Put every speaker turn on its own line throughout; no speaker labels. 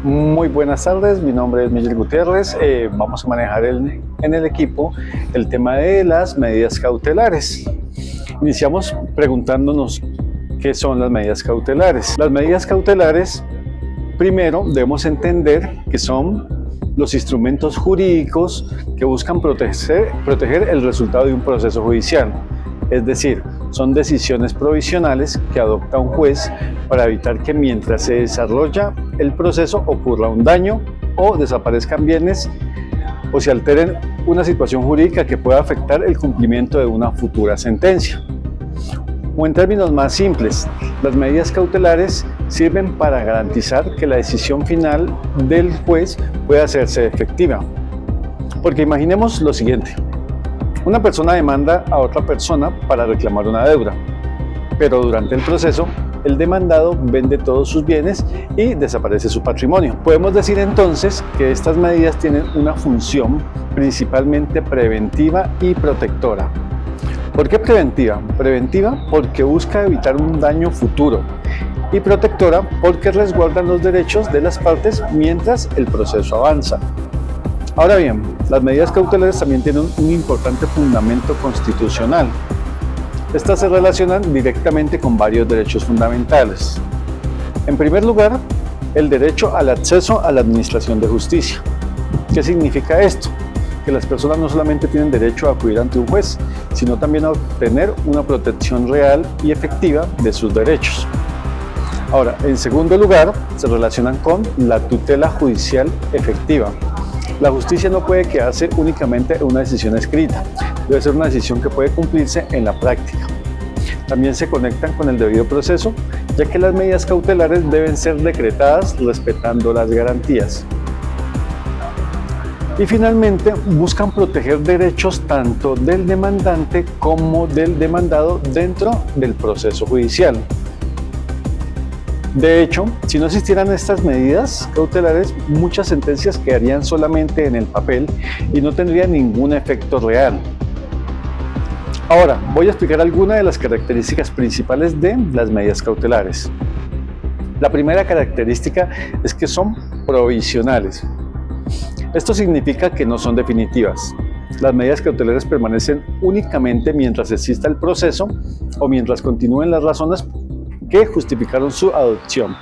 Muy buenas tardes, mi nombre es Miguel Gutiérrez. Vamos a manejar en el equipo el tema de las medidas cautelares. Iniciamos preguntándonos qué son las medidas cautelares. Las medidas cautelares, primero debemos entender que son los instrumentos jurídicos que buscan proteger el resultado de un proceso judicial. Es decir, son decisiones provisionales que adopta un juez para evitar que mientras se desarrolla el proceso ocurra un daño o desaparezcan bienes o se alteren una situación jurídica que pueda afectar el cumplimiento de una futura sentencia. O en términos más simples, las medidas cautelares sirven para garantizar que la decisión final del juez pueda hacerse efectiva. Porque imaginemos lo siguiente. Una persona demanda a otra persona para reclamar una deuda, pero durante el proceso el demandado vende todos sus bienes y desaparece su patrimonio. Podemos decir entonces que estas medidas tienen una función principalmente preventiva y protectora. ¿Por qué preventiva? Preventiva porque busca evitar un daño futuro y protectora porque resguardan los derechos de las partes mientras el proceso avanza. Ahora bien, las medidas cautelares también tienen un importante fundamento constitucional. Estas se relacionan directamente con varios derechos fundamentales. En primer lugar, el derecho al acceso a la administración de justicia. ¿Qué significa esto? Que las personas no solamente tienen derecho a acudir ante un juez, sino también a obtener una protección real y efectiva de sus derechos. Ahora, en segundo lugar, se relacionan con la tutela judicial efectiva. La justicia no puede quedarse únicamente en una decisión escrita, debe ser una decisión que puede cumplirse en la práctica. También se conectan con el debido proceso, ya que las medidas cautelares deben ser decretadas respetando las garantías. Y finalmente, buscan proteger derechos tanto del demandante como del demandado dentro del proceso judicial. De hecho, si no existieran estas medidas cautelares, muchas sentencias quedarían solamente en el papel y no tendrían ningún efecto real. Ahora, voy a explicar algunas de las características principales de las medidas cautelares. La primera característica es que son provisionales. Esto significa que no son definitivas. Las medidas cautelares permanecen únicamente mientras exista el proceso o mientras continúen las razones que justificaron su adopción.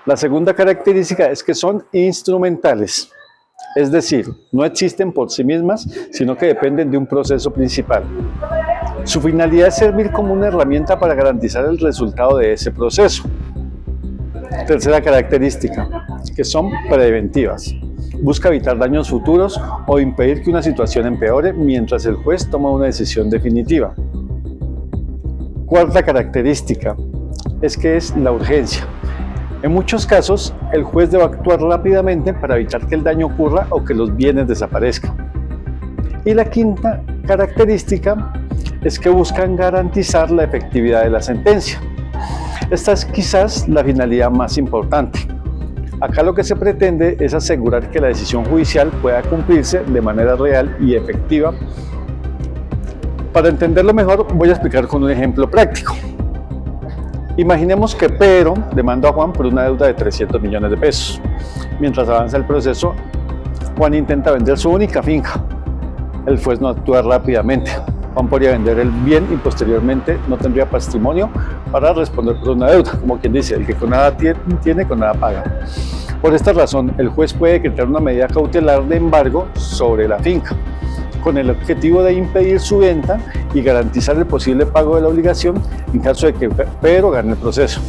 La segunda característica es que son instrumentales, es decir, no existen por sí mismas, sino que dependen de un proceso principal. Su finalidad es servir como una herramienta para garantizar el resultado de ese proceso. Tercera característica, que son preventivas. Busca evitar daños futuros o impedir que una situación empeore mientras el juez toma una decisión definitiva. Cuarta característica es que es la urgencia. En muchos casos, el juez debe actuar rápidamente para evitar que el daño ocurra o que los bienes desaparezcan. Y la quinta característica es que buscan garantizar la efectividad de la sentencia. Esta es quizás la finalidad más importante. Acá lo que se pretende es asegurar que la decisión judicial pueda cumplirse de manera real y efectiva. Para entenderlo mejor, voy a explicar con un ejemplo práctico. Imaginemos que Pedro demanda a Juan por una deuda de 300 millones de pesos. Mientras avanza el proceso, Juan intenta vender su única finca. El juez no actúa rápidamente. Juan podría vender el bien y posteriormente no tendría patrimonio para responder por una deuda. Como quien dice, el que con nada tiene, con nada paga. Por esta razón, el juez puede decretar una medida cautelar de embargo sobre la finca, con el objetivo de impedir su venta y garantizar el posible pago de la obligación en caso de que Pedro gane el proceso.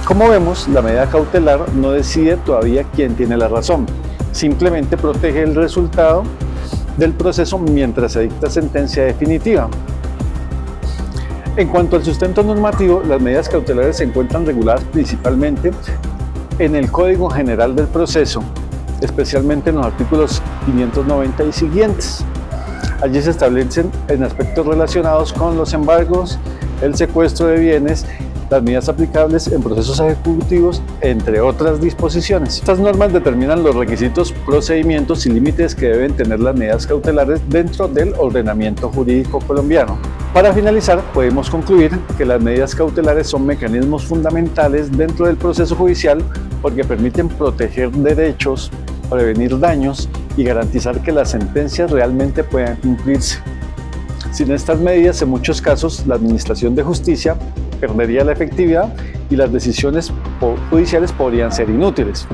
Como vemos, la medida cautelar no decide todavía quién tiene la razón, simplemente protege el resultado del proceso mientras se dicta sentencia definitiva. En cuanto al sustento normativo, las medidas cautelares se encuentran reguladas principalmente en el Código General del Proceso, especialmente en los artículos 590 y siguientes. Allí se establecen en aspectos relacionados con los embargos, el secuestro de bienes las medidas aplicables en procesos ejecutivos, entre otras disposiciones. Estas normas determinan los requisitos, procedimientos y límites que deben tener las medidas cautelares dentro del ordenamiento jurídico colombiano. Para finalizar, podemos concluir que las medidas cautelares son mecanismos fundamentales dentro del proceso judicial porque permiten proteger derechos, prevenir daños y garantizar que las sentencias realmente puedan cumplirse. Sin estas medidas, en muchos casos, la Administración de Justicia perdería la efectividad y las decisiones judiciales podrían ser inútiles.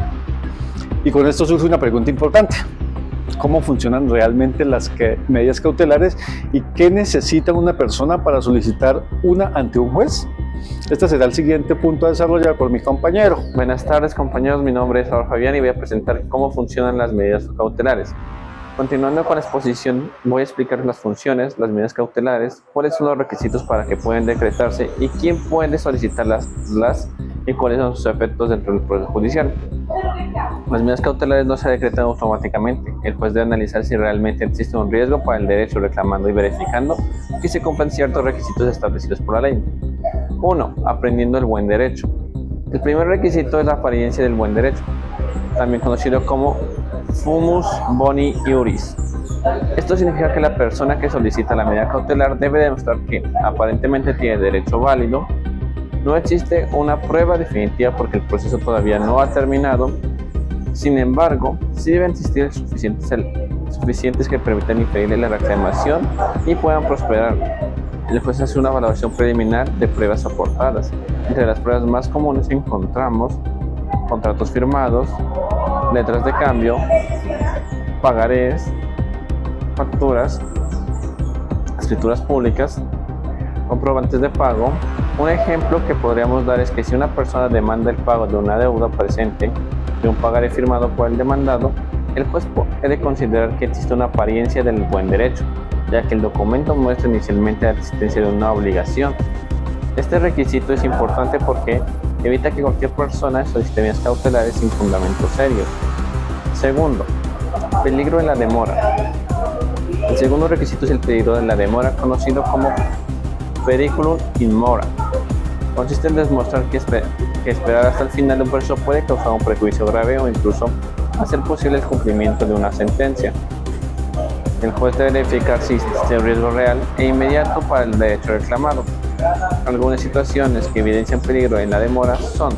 Y con esto surge una pregunta importante. ¿Cómo funcionan realmente las medidas cautelares y qué necesita una persona para solicitar una ante un juez? Este será el siguiente punto a desarrollar por mi compañero.
Buenas tardes, compañeros, mi nombre es Salvador Fabián y voy a presentar cómo funcionan las medidas cautelares. Continuando con la exposición, voy a explicar las funciones, las medidas cautelares, cuáles son los requisitos para que puedan decretarse y quién puede solicitarlas y cuáles son sus efectos dentro del proceso judicial. Las medidas cautelares no se decretan automáticamente. El juez debe analizar si realmente existe un riesgo para el derecho, reclamando y verificando que se cumplan ciertos requisitos establecidos por la ley. 1. Aprendiendo el buen derecho. El primer requisito es la apariencia del buen derecho, también conocido como fumus boni iuris. Esto significa que la persona que solicita la medida cautelar debe demostrar que aparentemente tiene derecho válido. No existe una prueba definitiva porque el proceso todavía no ha terminado. Sin embargo, sí deben existir suficientes que permitan impedirle la reclamación y puedan prosperar. El juez hace una valoración preliminar de pruebas aportadas. Entre las pruebas más comunes encontramos contratos firmados, letras de cambio, pagarés, facturas, escrituras públicas, comprobantes de pago. Un ejemplo que podríamos dar es que si una persona demanda el pago de una deuda presente de un pagaré firmado por el demandado, el juez puede considerar que existe una apariencia del buen derecho, ya que el documento muestra inicialmente la existencia de una obligación. Este requisito es importante porque evita que cualquier persona solicite medidas cautelares sin fundamentos serios. Segundo, peligro en la demora. El segundo requisito es el peligro de la demora, conocido como periculum in mora. Consiste en demostrar que esperar hasta el final de un proceso puede causar un perjuicio grave o incluso hacer posible el cumplimiento de una sentencia. El juez debe verificar si existe un riesgo real e inmediato para el derecho reclamado. Algunas situaciones que evidencian peligro en la demora son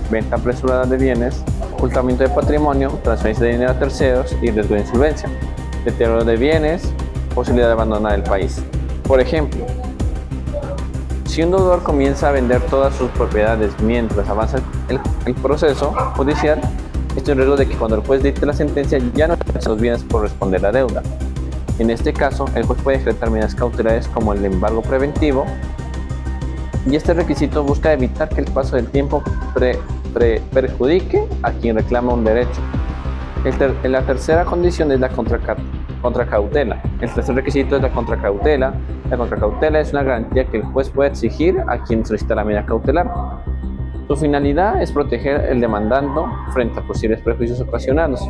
venta apresurada de bienes, ocultamiento de patrimonio, transferencia de dinero a terceros y riesgo de insolvencia, deterioro de bienes, posibilidad de abandonar el país. Por ejemplo, si un deudor comienza a vender todas sus propiedades mientras avanza el proceso judicial, existe un riesgo de que cuando el juez dicte la sentencia ya no tenga los bienes por responder la deuda. En este caso, el juez puede decretar medidas cautelares como el embargo preventivo, y este requisito busca evitar que el paso del tiempo perjudique a quien reclama un derecho. La tercera condición es la contracautela. El tercer requisito es la contracautela. La contracautela es una garantía que el juez puede exigir a quien solicita la medida cautelar. Su finalidad es proteger al demandando frente a posibles prejuicios ocasionados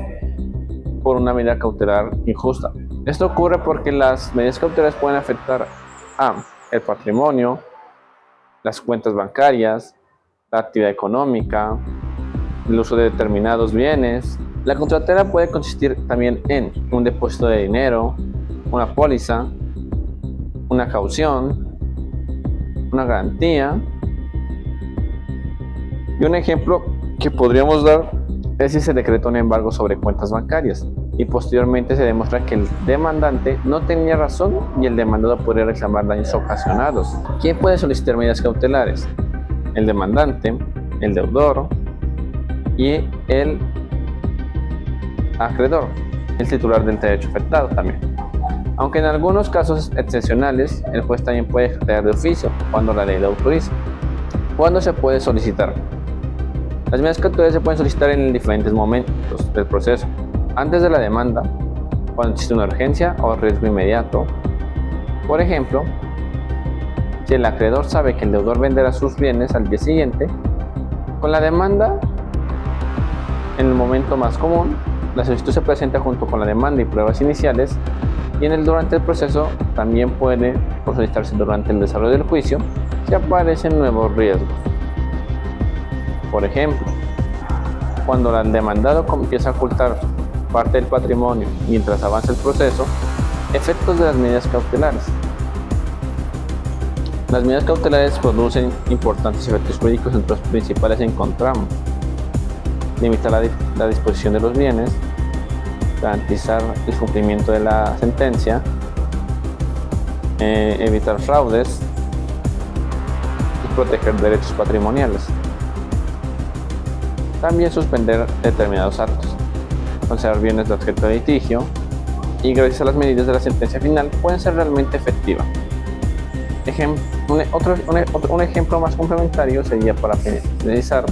por una medida cautelar injusta. Esto ocurre porque las medidas cautelares pueden afectar a el patrimonio, las cuentas bancarias, la actividad económica, el uso de determinados bienes. La contracautela puede consistir también en un depósito de dinero, una póliza, una caución, una garantía. Y un ejemplo que podríamos dar es si se decreta un embargo sobre cuentas bancarias y posteriormente se demuestra que el demandante no tenía razón y el demandado podría reclamar daños ocasionados. ¿Quién puede solicitar medidas cautelares? El demandante, el deudor y el acreedor, el titular del derecho afectado también. Aunque en algunos casos excepcionales, el juez también puede decretar de oficio cuando la ley lo autoriza. ¿Cuándo se puede solicitar? Las medidas cautelares se pueden solicitar en diferentes momentos del proceso. Antes de la demanda, cuando existe una urgencia o riesgo inmediato. Por ejemplo, si el acreedor sabe que el deudor venderá sus bienes al día siguiente, con la demanda, en el momento más común, la solicitud se presenta junto con la demanda y pruebas iniciales, y durante el proceso también puede solicitarse durante el desarrollo del juicio si aparecen nuevos riesgos. Por ejemplo, cuando el demandado empieza a ocultar parte del patrimonio mientras avanza el proceso, efectos de las medidas cautelares. Las medidas cautelares producen importantes efectos jurídicos, entre los principales encontramos: limitar la disposición de los bienes, garantizar el cumplimiento de la sentencia, evitar fraudes y proteger derechos patrimoniales. También suspender determinados actos, conservar bienes de objeto de litigio, y gracias a las medidas de la sentencia final pueden ser realmente efectivas. Un ejemplo más complementario sería para finalizar: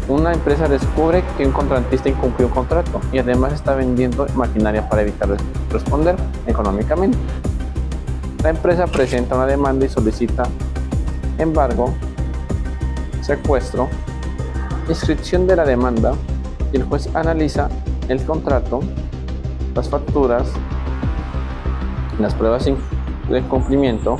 una empresa descubre que un contratista incumplió un contrato y además está vendiendo maquinaria para evitar responder económicamente. La empresa presenta una demanda y solicita embargo, secuestro, inscripción de la demanda, y el juez analiza el contrato, las facturas, las pruebas de cumplimiento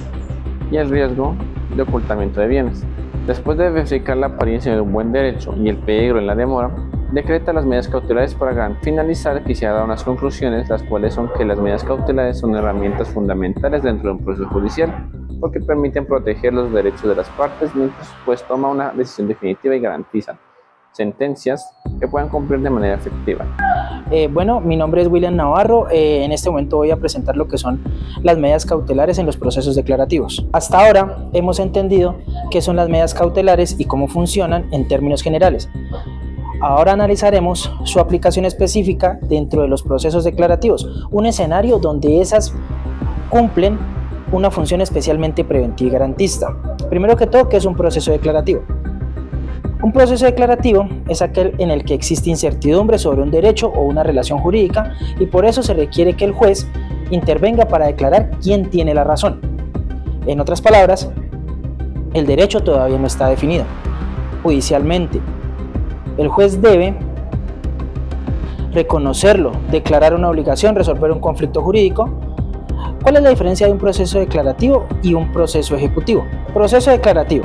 y el riesgo de ocultamiento de bienes. Después de verificar la apariencia de un buen derecho y el peligro en la demora, decreta las medidas cautelares para finalizar. Quisiera dar unas conclusiones, las cuales son que las medidas cautelares son herramientas fundamentales dentro de un proceso judicial, porque permiten proteger los derechos de las partes mientras el juez toma una decisión definitiva y garantizan sentencias que puedan cumplir de manera efectiva.
Bueno, mi nombre es William Navarro. En este momento voy a presentar lo que son las medidas cautelares en los procesos declarativos. Hasta ahora hemos entendido qué son las medidas cautelares y cómo funcionan en términos generales. Ahora analizaremos su aplicación específica dentro de los procesos declarativos, un escenario donde esas cumplen una función especialmente preventiva y garantista. Primero que todo, ¿qué es un proceso declarativo? Un proceso declarativo es aquel en el que existe incertidumbre sobre un derecho o una relación jurídica, y por eso se requiere que el juez intervenga para declarar quién tiene la razón. En otras palabras, el derecho todavía no está definido judicialmente. El juez debe reconocerlo, declarar una obligación, resolver un conflicto jurídico. ¿Cuál es la diferencia de un proceso declarativo y un proceso ejecutivo? Proceso declarativo.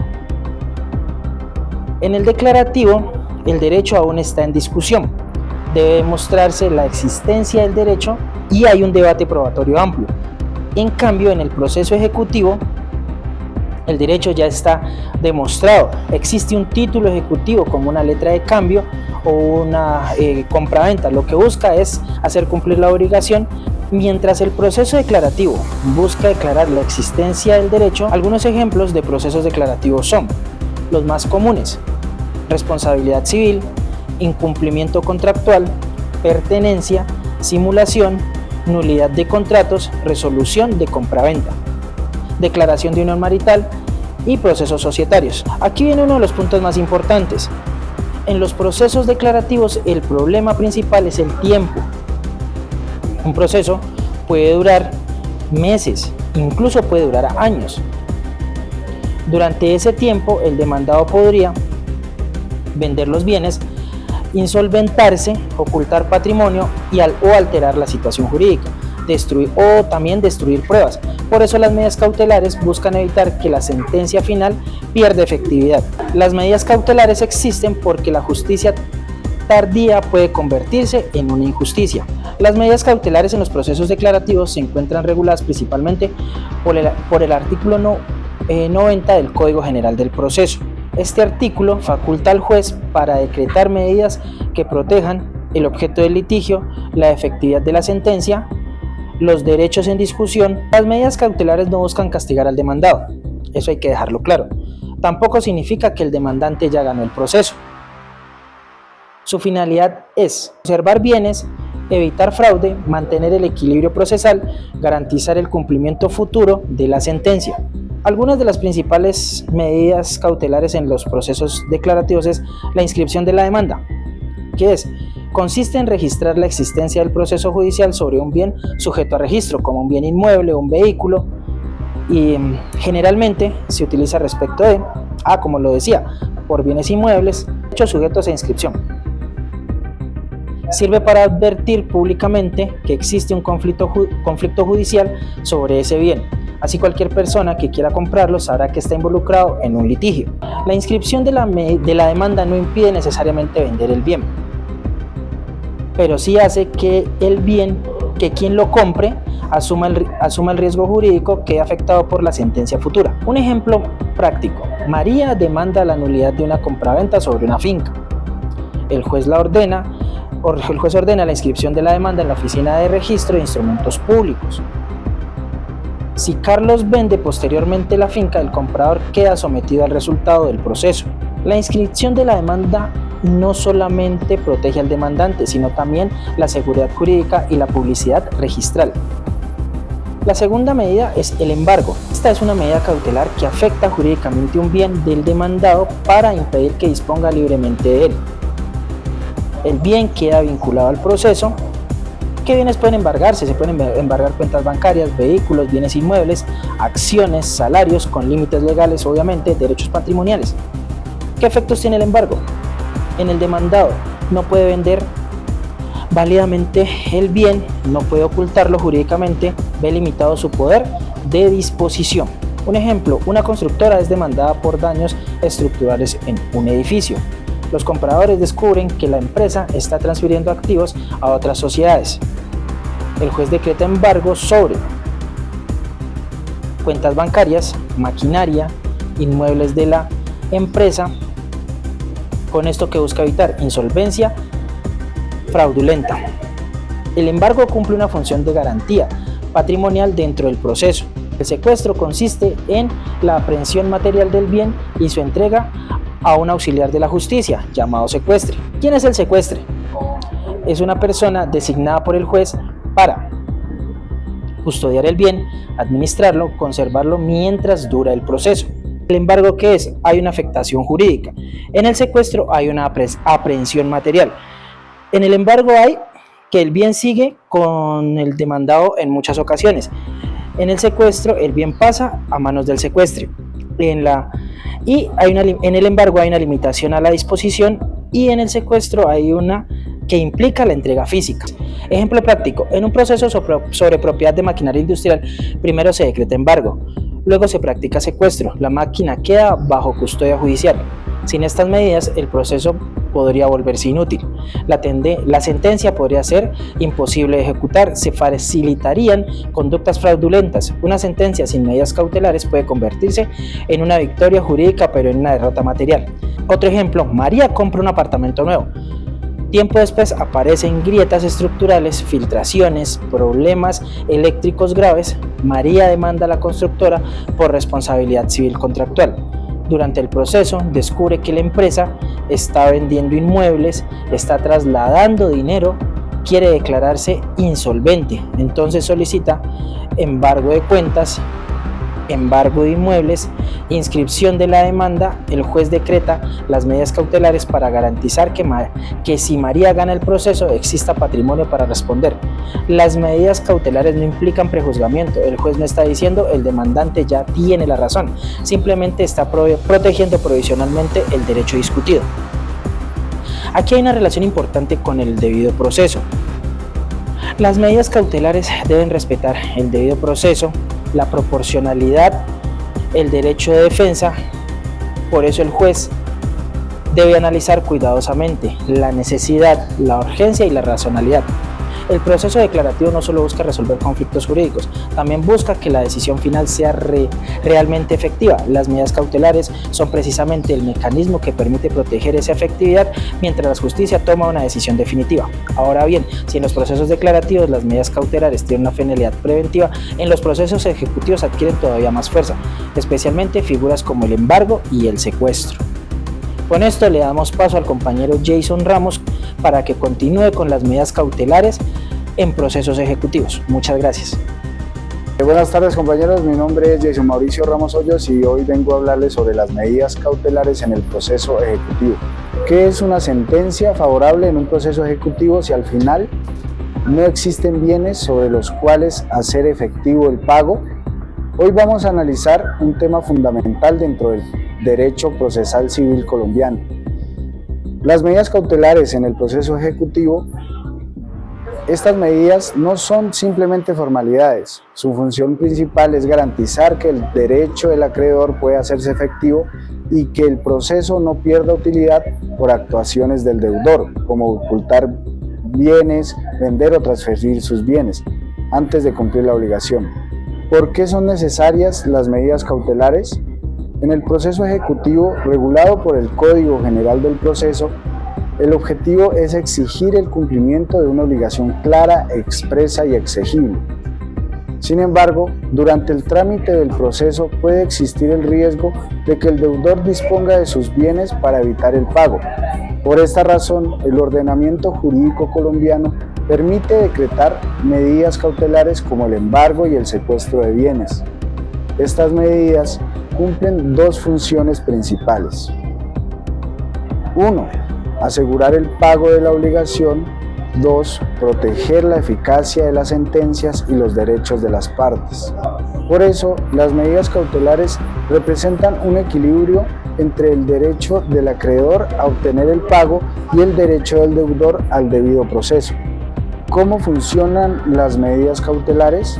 En el declarativo, el derecho aún está en discusión. Debe demostrarse la existencia del derecho y hay un debate probatorio amplio. En cambio, en el proceso ejecutivo, el derecho ya está demostrado. Existe un título ejecutivo como una letra de cambio o una compraventa. Lo que busca es hacer cumplir la obligación. Mientras el proceso declarativo busca declarar la existencia del derecho, algunos ejemplos de procesos declarativos son los más comunes: responsabilidad civil, incumplimiento contractual, pertenencia, simulación, nulidad de contratos, resolución de compraventa, declaración de unión marital y procesos societarios. Aquí viene uno de los puntos más importantes. En los procesos declarativos, el problema principal es el tiempo. Un proceso puede durar meses, incluso puede durar años. Durante ese tiempo, el demandado podría vender los bienes, insolventarse, ocultar patrimonio o alterar la situación jurídica, también destruir pruebas. Por eso las medidas cautelares buscan evitar que la sentencia final pierda efectividad. Las medidas cautelares existen porque la justicia tardía puede convertirse en una injusticia. Las medidas cautelares en los procesos declarativos se encuentran reguladas principalmente por el artículo 90 del Código General del Proceso. Este artículo faculta al juez para decretar medidas que protejan el objeto del litigio, la efectividad de la sentencia, los derechos en discusión. Las medidas cautelares no buscan castigar al demandado, eso hay que dejarlo claro. Tampoco significa que el demandante ya ganó el proceso. Su finalidad es conservar bienes, evitar fraude, mantener el equilibrio procesal, garantizar el cumplimiento futuro de la sentencia. Algunas de las principales medidas cautelares en los procesos declarativos es la inscripción de la demanda, que consiste en registrar la existencia del proceso judicial sobre un bien sujeto a registro, como un bien inmueble o un vehículo, y generalmente se utiliza respecto de, como lo decía, por bienes inmuebles, hechos sujetos a inscripción. Sirve para advertir públicamente que existe un conflicto judicial sobre ese bien. Así cualquier persona que quiera comprarlo sabrá que está involucrado en un litigio. La inscripción de la demanda no impide necesariamente vender el bien, pero sí hace que quien lo compre asuma el riesgo jurídico que quede afectado por la sentencia futura. Un ejemplo práctico: María demanda la nulidad de una compraventa sobre una finca. El juez ordena la inscripción de la demanda en la Oficina de Registro de Instrumentos Públicos. Si Carlos vende posteriormente la finca, el comprador queda sometido al resultado del proceso. La inscripción de la demanda no solamente protege al demandante, sino también la seguridad jurídica y la publicidad registral. La segunda medida es el embargo. Esta es una medida cautelar que afecta jurídicamente un bien del demandado para impedir que disponga libremente de él. El bien queda vinculado al proceso. ¿Qué bienes pueden embargarse? Se pueden embargar cuentas bancarias, vehículos, bienes inmuebles, acciones, salarios, con límites legales, obviamente, derechos patrimoniales. ¿Qué efectos tiene el embargo? En el demandado no puede vender válidamente el bien, no puede ocultarlo jurídicamente, ve limitado su poder de disposición. Un ejemplo: una constructora es demandada por daños estructurales en un edificio. Los compradores descubren que la empresa está transfiriendo activos a otras sociedades. El juez decreta embargo sobre cuentas bancarias, maquinaria, inmuebles de la empresa. Con esto, que busca evitar insolvencia fraudulenta. El embargo cumple una función de garantía patrimonial dentro del proceso. El secuestro consiste en la aprehensión material del bien y su entrega a un auxiliar de la justicia, llamado secuestre. ¿Quién es el secuestre? Es una persona designada por el juez para custodiar el bien, administrarlo, conservarlo mientras dura el proceso. El embargo, ¿qué es? Hay una afectación jurídica. En el secuestro hay una aprehensión material. En el embargo hay que el bien sigue con el demandado en muchas ocasiones. En el secuestro el bien pasa a manos del secuestre. En el embargo hay una limitación a la disposición, y en el secuestro hay una que implica la entrega física. Ejemplo práctico: en un proceso sobre propiedad de maquinaria industrial, primero se decreta embargo, luego se practica secuestro, la máquina queda bajo custodia judicial. Sin estas medidas, el proceso podría volverse inútil. La sentencia podría ser imposible de ejecutar, se facilitarían conductas fraudulentas. Una sentencia sin medidas cautelares puede convertirse en una victoria jurídica, pero en una derrota material. Otro ejemplo: María compra un apartamento nuevo. Tiempo después aparecen grietas estructurales, filtraciones, problemas eléctricos graves. María demanda a la constructora por responsabilidad civil contractual. Durante el proceso descubre que la empresa está vendiendo inmuebles, está trasladando dinero, quiere declararse insolvente. Entonces solicita embargo de cuentas, embargo de inmuebles, inscripción de la demanda. El juez decreta las medidas cautelares para garantizar que si María gana el proceso exista patrimonio para responder. Las medidas cautelares no implican prejuzgamiento. El juez no está diciendo el demandante ya tiene la razón, simplemente está protegiendo provisionalmente el derecho discutido. Aquí hay una relación importante con el debido proceso. Las medidas cautelares deben respetar el debido proceso, la proporcionalidad, el derecho de defensa. Por eso el juez debe analizar cuidadosamente la necesidad, la urgencia y la racionalidad. El proceso declarativo no solo busca resolver conflictos jurídicos, también busca que la decisión final sea realmente efectiva. Las medidas cautelares son precisamente el mecanismo que permite proteger esa efectividad mientras la justicia toma una decisión definitiva. Ahora bien, si en los procesos declarativos las medidas cautelares tienen una finalidad preventiva, en los procesos ejecutivos adquieren todavía más fuerza, especialmente figuras como el embargo y el secuestro. Con esto le damos paso al compañero Jason Ramos para que continúe con las medidas cautelares en procesos ejecutivos. Muchas gracias.
Buenas tardes, compañeros, mi nombre es Jason Mauricio Ramos Hoyos y hoy vengo a hablarles sobre las medidas cautelares en el proceso ejecutivo. ¿Qué es una sentencia favorable en un proceso ejecutivo si al final no existen bienes sobre los cuales hacer efectivo el pago? Hoy vamos a analizar un tema fundamental dentro del derecho procesal civil colombiano. Las medidas cautelares en el proceso ejecutivo Estas medidas no son simplemente formalidades. Su función principal es garantizar que el derecho del acreedor pueda hacerse efectivo y que el proceso no pierda utilidad por actuaciones del deudor, como ocultar bienes, vender o transferir sus bienes antes de cumplir la obligación. ¿Por qué son necesarias las medidas cautelares? En el proceso ejecutivo regulado por el Código General del Proceso, el objetivo es exigir el cumplimiento de una obligación clara, expresa y exigible. Sin embargo, durante el trámite del proceso puede existir el riesgo de que el deudor disponga de sus bienes para evitar el pago. Por esta razón, el ordenamiento jurídico colombiano permite decretar medidas cautelares como el embargo y el secuestro de bienes. Estas medidas cumplen dos funciones principales. 1. Asegurar el pago de la obligación. 2. Proteger la eficacia de las sentencias y los derechos de las partes. Por eso, las medidas cautelares representan un equilibrio entre el derecho del acreedor a obtener el pago y el derecho del deudor al debido proceso. ¿Cómo funcionan las medidas cautelares?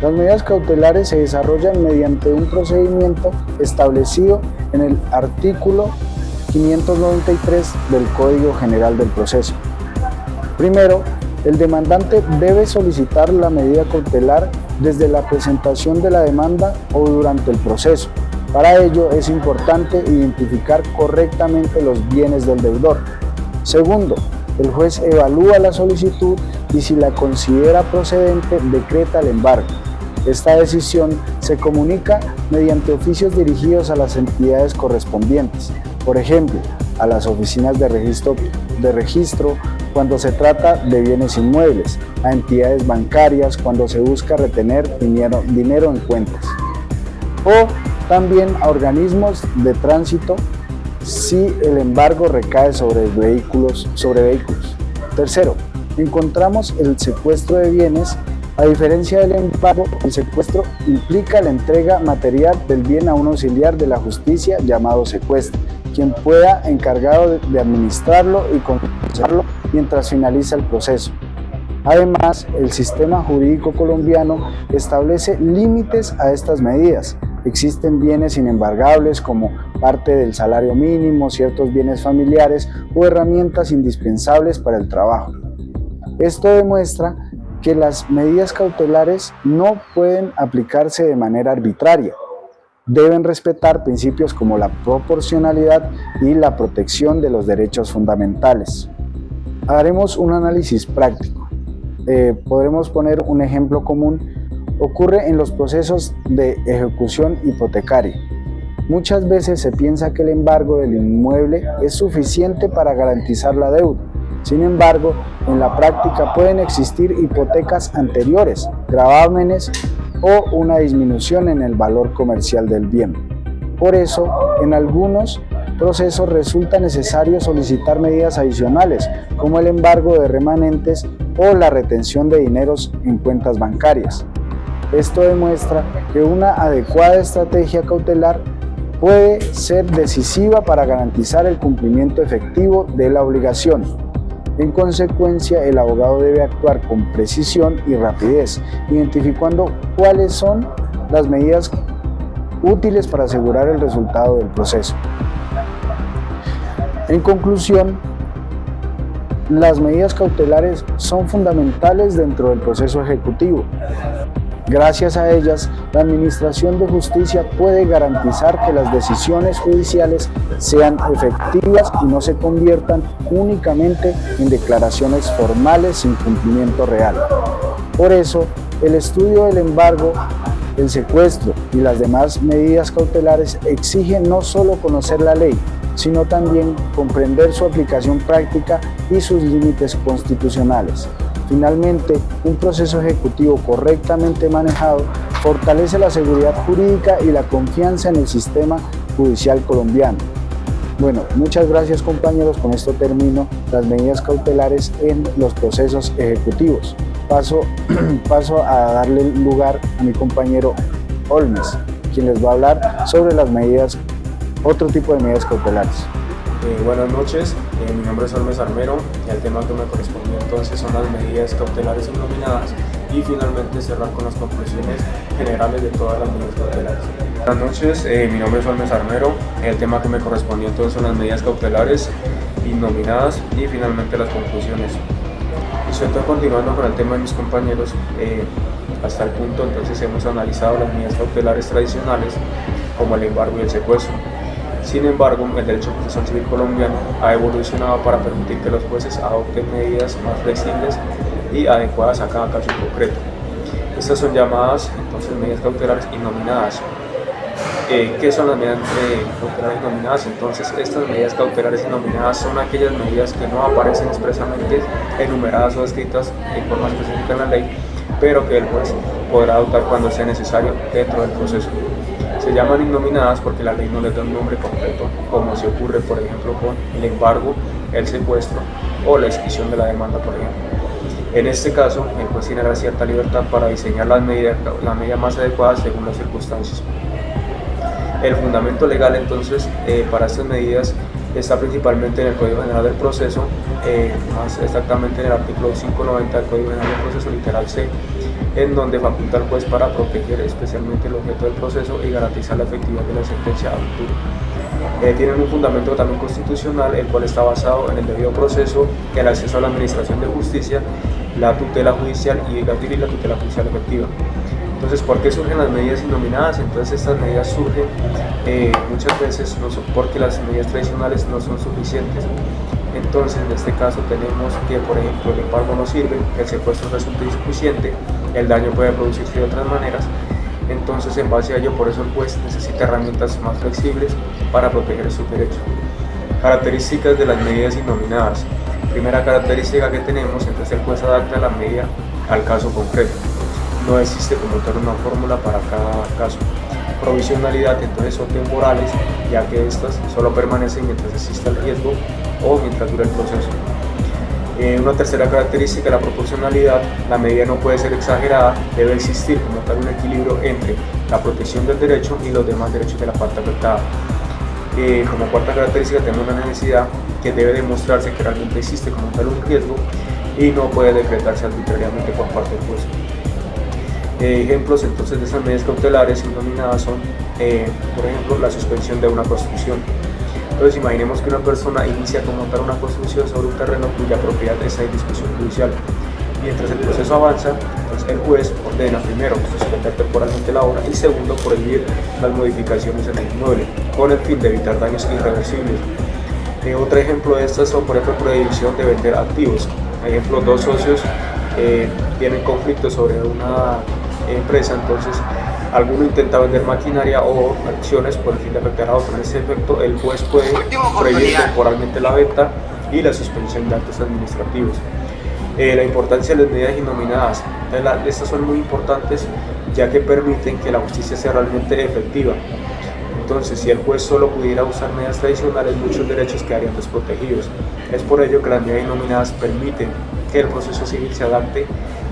Las medidas cautelares se desarrollan mediante un procedimiento establecido en el artículo 593 del Código General del Proceso. Primero, el demandante debe solicitar la medida cautelar desde la presentación de la demanda o durante el proceso. Para ello es importante identificar correctamente los bienes del deudor. Segundo, el juez evalúa la solicitud y si la considera procedente, decreta el embargo. Esta decisión se comunica mediante oficios dirigidos a las entidades correspondientes, por ejemplo, a las oficinas de registro cuando se trata de bienes inmuebles, a entidades bancarias cuando se busca retener dinero en cuentas, o también a organismos de tránsito si el embargo recae sobre vehículos. Tercero, encontramos el secuestro de bienes. A diferencia del embargo, el secuestro implica la entrega material del bien a un auxiliar de la justicia llamado secuestro, quien pueda encargado de administrarlo y conservarlo mientras finaliza el proceso. Además, el sistema jurídico colombiano establece límites a estas medidas. Existen bienes inembargables como parte del salario mínimo, ciertos bienes familiares o herramientas indispensables para el trabajo. Esto demuestra que las medidas cautelares no pueden aplicarse de manera arbitraria. Deben respetar principios como la proporcionalidad y la protección de los derechos fundamentales. Haremos un análisis práctico. Podremos poner un ejemplo común. Ocurre en los procesos de ejecución hipotecaria. Muchas veces se piensa que el embargo del inmueble es suficiente para garantizar la deuda. Sin embargo, en la práctica pueden existir hipotecas anteriores, gravámenes o una disminución en el valor comercial del bien. Por eso, en algunos procesos resulta necesario solicitar medidas adicionales, como el embargo de remanentes o la retención de dineros en cuentas bancarias. Esto demuestra que una adecuada estrategia cautelar puede ser decisiva para garantizar el cumplimiento efectivo de la obligación. En consecuencia, el abogado debe actuar con precisión y rapidez, identificando cuáles son las medidas útiles para asegurar el resultado del proceso. En conclusión, las medidas cautelares son fundamentales dentro del proceso ejecutivo. Gracias a ellas, la Administración de Justicia puede garantizar que las decisiones judiciales sean efectivas y no se conviertan únicamente en declaraciones formales sin cumplimiento real. Por eso, el estudio del embargo, el secuestro y las demás medidas cautelares exigen no solo conocer la ley, sino también comprender su aplicación práctica y sus límites constitucionales. Finalmente, un proceso ejecutivo correctamente manejado fortalece la seguridad jurídica y la confianza en el sistema judicial colombiano. Bueno, muchas gracias compañeros, con esto termino las medidas cautelares en los procesos ejecutivos. Paso a darle lugar a mi compañero Olmes, quien les va a hablar sobre las medidas, otro tipo de medidas cautelares.
Buenas noches, mi nombre es Olmes Armero y el tema que me correspondió entonces son las medidas cautelares innominadas y finalmente cerrar con las conclusiones generales de todas las medidas cautelares. Buenas noches, mi nombre es Olmes Armero, el tema que me correspondió entonces son las medidas cautelares innominadas y finalmente las conclusiones. Y estoy continuando con el tema de mis compañeros, hasta el punto entonces hemos analizado las medidas cautelares tradicionales como el embargo y el secuestro. Sin embargo, el derecho procesal civil colombiano ha evolucionado para permitir que los jueces adopten medidas más flexibles y adecuadas a cada caso en concreto. Estas son llamadas entonces medidas cautelares innominadas. ¿Qué son las medidas cautelares innominadas? Entonces, estas medidas cautelares innominadas son aquellas medidas que no aparecen expresamente enumeradas o descritas en forma específica en la ley, pero que el juez podrá adoptar cuando sea necesario dentro del proceso. Se llaman innominadas porque la ley no les da un nombre concreto, como se ocurre, por ejemplo, con el embargo, el secuestro o la inscripción de la demanda, por ejemplo. En este caso, el juez tiene cierta libertad para diseñar la medida más adecuada según las circunstancias. El fundamento legal, entonces, para estas medidas está principalmente en el Código General del Proceso, más exactamente en el artículo 590 del Código General del Proceso, literal C, en donde faculta al juez para proteger especialmente el objeto del proceso y garantizar la efectividad de la sentencia a futuro. Tienen un fundamento también constitucional, el cual está basado en el debido proceso, el acceso a la administración de justicia, la tutela judicial y la tutela judicial efectiva. Entonces, ¿por qué surgen las medidas innominadas? Entonces, estas medidas surgen muchas veces porque las medidas tradicionales no son suficientes. Entonces, en este caso tenemos que, por ejemplo, el embargo no sirve, el secuestro resulta insuficiente, el daño puede producirse de otras maneras. Entonces, en base a ello, por eso el juez necesita herramientas más flexibles para proteger sus derechos. Características de las medidas innominadas. Primera característica que tenemos, entonces el juez adapta la medida al caso concreto. No existe como tal una fórmula para cada caso. Provisionalidad, entonces son temporales, ya que estas solo permanecen mientras exista el riesgo o mientras dura el proceso. Una tercera característica, la proporcionalidad. La medida no puede ser exagerada, debe existir como tal un equilibrio entre la protección del derecho y los demás derechos de la parte afectada. Como cuarta característica tenemos la necesidad, que debe demostrarse que realmente existe como tal un riesgo y no puede decretarse arbitrariamente por parte del juez. Ejemplos entonces de esas medidas cautelares innominadas son, por ejemplo, la suspensión de una construcción. Entonces, imaginemos que una persona inicia como tal una construcción sobre un terreno cuya propiedad está en discusión judicial. Mientras el proceso avanza, entonces el juez ordena primero suspender temporalmente la obra y segundo prohibir las modificaciones en el inmueble con el fin de evitar daños irreversibles. Otro ejemplo de estas son, por ejemplo, prohibición de vender activos. Por ejemplo, dos socios tienen conflictos sobre una empresa, entonces alguno intenta vender maquinaria o acciones por el fin de afectar a otro. En ese efecto, el juez puede prohibir temporalmente la venta y la suspensión de actos administrativos. La importancia de las medidas innominadas. Estas son muy importantes ya que permiten que la justicia sea realmente efectiva. Entonces, si el juez solo pudiera usar medidas tradicionales, muchos derechos quedarían desprotegidos. Es por ello que las medidas innominadas permiten que el proceso civil se adapte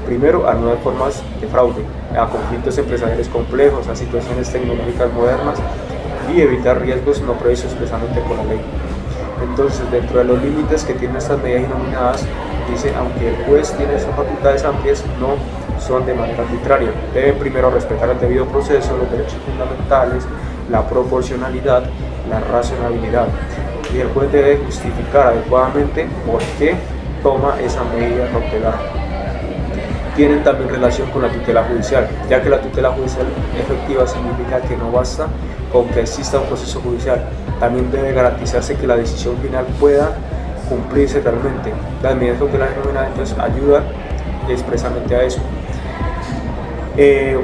primero a nuevas formas de fraude, a conflictos empresariales complejos, a situaciones tecnológicas modernas y evitar riesgos no previstos expresamente por la ley. Entonces, dentro de los límites que tienen estas medidas innominadas, dice, aunque el juez tiene esas facultades amplias, no son de manera arbitraria. Deben primero respetar el debido proceso, los derechos fundamentales, la proporcionalidad, la razonabilidad. Y el juez debe justificar adecuadamente por qué toma esa medida cautelar. Tienen también relación con la tutela judicial, ya que la tutela judicial efectiva significa que no basta con que exista un proceso judicial, también debe garantizarse que la decisión final pueda cumplirse realmente. Las medidas cautelares innominadas entonces ayudan expresamente a eso.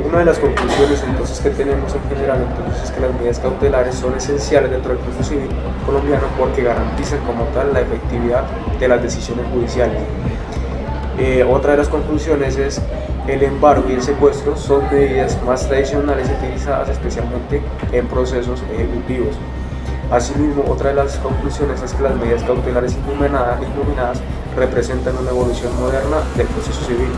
Una de las conclusiones entonces que tenemos en general entonces es que las medidas cautelares son esenciales dentro del proceso civil colombiano porque garantizan como tal la efectividad de las decisiones judiciales. Otra de las conclusiones es el embargo y el secuestro son medidas más tradicionales utilizadas especialmente en procesos ejecutivos. Asimismo, otra de las conclusiones es que las medidas cautelares innominadas representan una evolución moderna del proceso civil,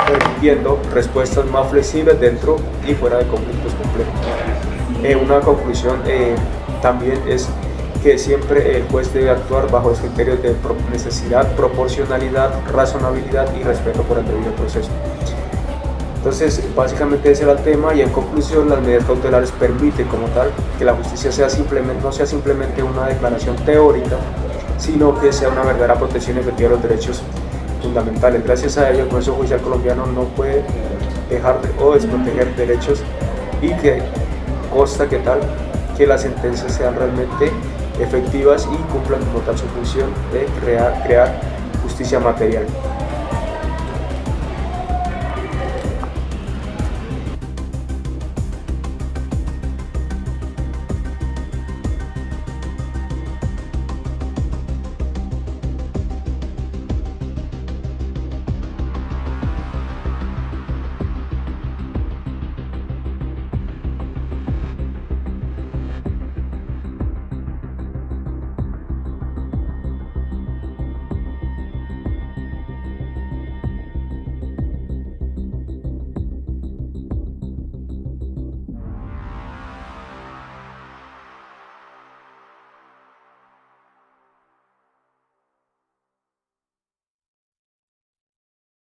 permitiendo respuestas más flexibles dentro y fuera de conflictos complejos. Una conclusión también es que siempre el juez debe actuar bajo los criterios de necesidad, proporcionalidad, razonabilidad y respeto por el debido proceso. Entonces, básicamente ese era el tema, y en conclusión, las medidas cautelares permiten como tal que la justicia no sea simplemente una declaración teórica, sino que sea una verdadera protección efectiva de los derechos fundamentales. Gracias a ello, el proceso judicial colombiano no puede dejar o desproteger derechos, y que consta que las sentencias sean realmente efectivas y cumplan como tal su función de crear justicia material.